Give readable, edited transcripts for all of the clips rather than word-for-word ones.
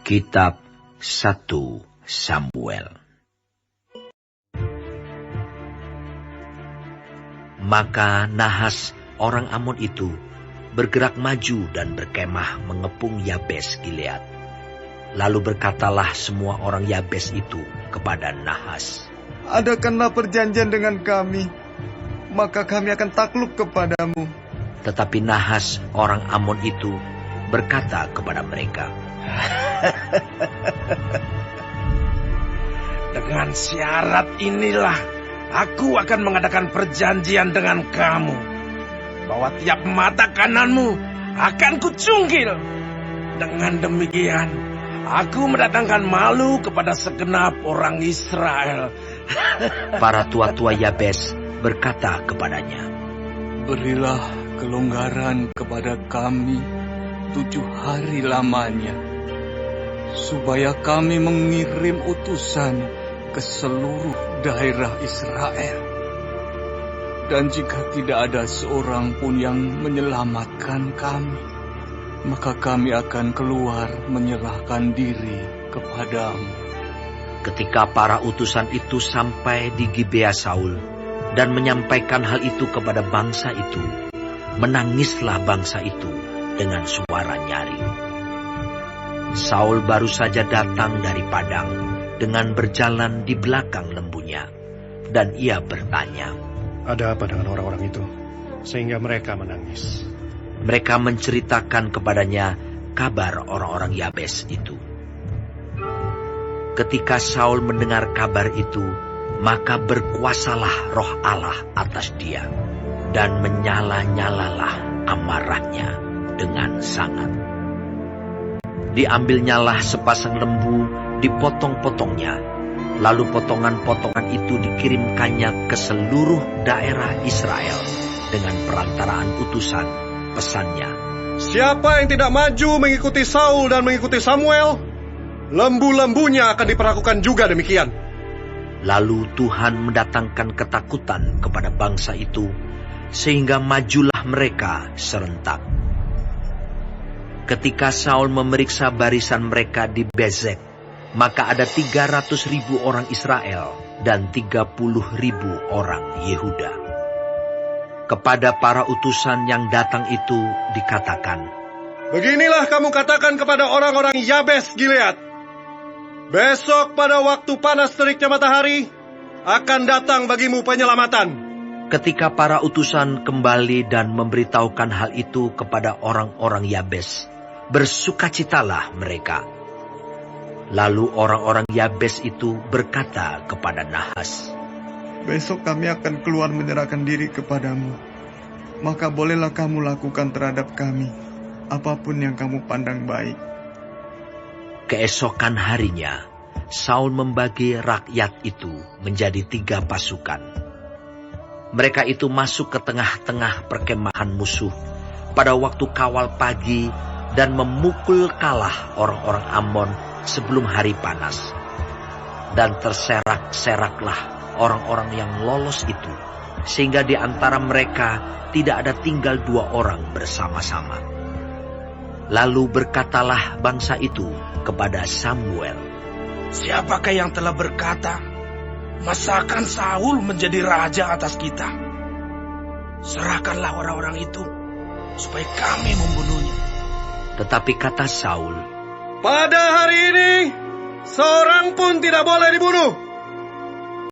Kitab 1 Samuel. Maka Nahas orang Amon itu bergerak maju dan berkemah mengepung Yabes Gilead. Lalu berkatalah semua orang Yabes itu kepada Nahas, "Adakanlah perjanjian dengan kami, maka kami akan takluk kepadamu." Tetapi Nahas orang Amon itu berkata kepada mereka, "Dengan syarat inilah aku akan mengadakan perjanjian dengan kamu, bahwa tiap mata kananmu akan kucungkil. Dengan demikian, aku mendatangkan malu kepada segenap orang Israel." Para tua-tua Yabes berkata kepadanya, "Berilah kelonggaran kepada kami 7 hari lamanya, supaya kami mengirim utusan ke seluruh daerah Israel. Dan jika tidak ada seorang pun yang menyelamatkan kami, maka kami akan keluar menyerahkan diri kepadamu." Ketika para utusan itu sampai di Gibea Saul dan menyampaikan hal itu kepada bangsa itu, menangislah bangsa itu dengan suara nyaring. Saul baru saja datang dari padang dengan berjalan di belakang lembunya, dan ia bertanya, "Ada apa dengan orang-orang itu, sehingga mereka menangis?" Mereka menceritakan kepadanya kabar orang-orang Yabes itu. Ketika Saul mendengar kabar itu, maka berkuasalah roh Allah atas dia, dan menyala-nyalalah amarahnya dengan sangat. Diambilnyalah sepasang lembu, dipotong-potongnya, lalu potongan-potongan itu dikirimkannya ke seluruh daerah Israel dengan perantaraan utusan. Pesannya, "Siapa yang tidak maju mengikuti Saul dan mengikuti Samuel, lembu-lembunya akan diperlakukan juga demikian." Lalu Tuhan mendatangkan ketakutan kepada bangsa itu, sehingga majulah mereka serentak. Ketika Saul memeriksa barisan mereka di Bezek, maka ada 300.000 orang Israel dan 30.000 orang Yehuda. Kepada para utusan yang datang itu dikatakan, "Beginilah kamu katakan kepada orang-orang Yabes Gilead, besok pada waktu panas teriknya matahari, akan datang bagimu penyelamatan." Ketika para utusan kembali dan memberitahukan hal itu kepada orang-orang Yabes, bersukacitalah mereka. Lalu orang-orang Yabes itu berkata kepada Nahas, "Besok kami akan keluar menyerahkan diri kepadamu. Maka bolehlah kamu lakukan terhadap kami apapun yang kamu pandang baik." Keesokan harinya, Saul membagi rakyat itu menjadi 3 pasukan. Mereka itu masuk ke tengah-tengah perkemahan musuh pada waktu kawal pagi dan memukul kalah orang-orang Amon sebelum hari panas. Dan terserak-seraklah orang-orang yang lolos itu, sehingga di antara mereka tidak ada tinggal 2 orang bersama-sama. Lalu berkatalah bangsa itu kepada Samuel, "Siapakah yang telah berkata, masakan Saul menjadi raja atas kita? Serahkanlah orang-orang itu, supaya kami membunuhnya." Tetapi kata Saul, "Pada hari ini, seorang pun tidak boleh dibunuh.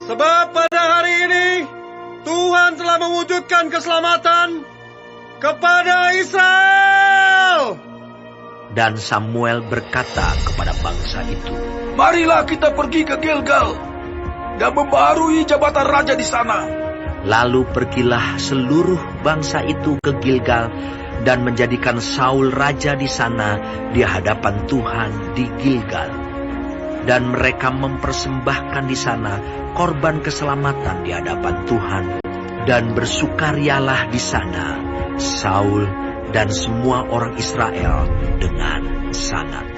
Sebab pada hari ini, Tuhan telah mewujudkan keselamatan kepada Israel." Dan Samuel berkata kepada bangsa itu, "Marilah kita pergi ke Gilgal dan membarui jabatan raja di sana." Lalu pergilah seluruh bangsa itu ke Gilgal dan menjadikan Saul raja di sana di hadapan Tuhan di Gilgal. Dan mereka mempersembahkan di sana korban keselamatan di hadapan Tuhan, dan bersukarialah di sana Saul dan semua orang Israel dengan sangat.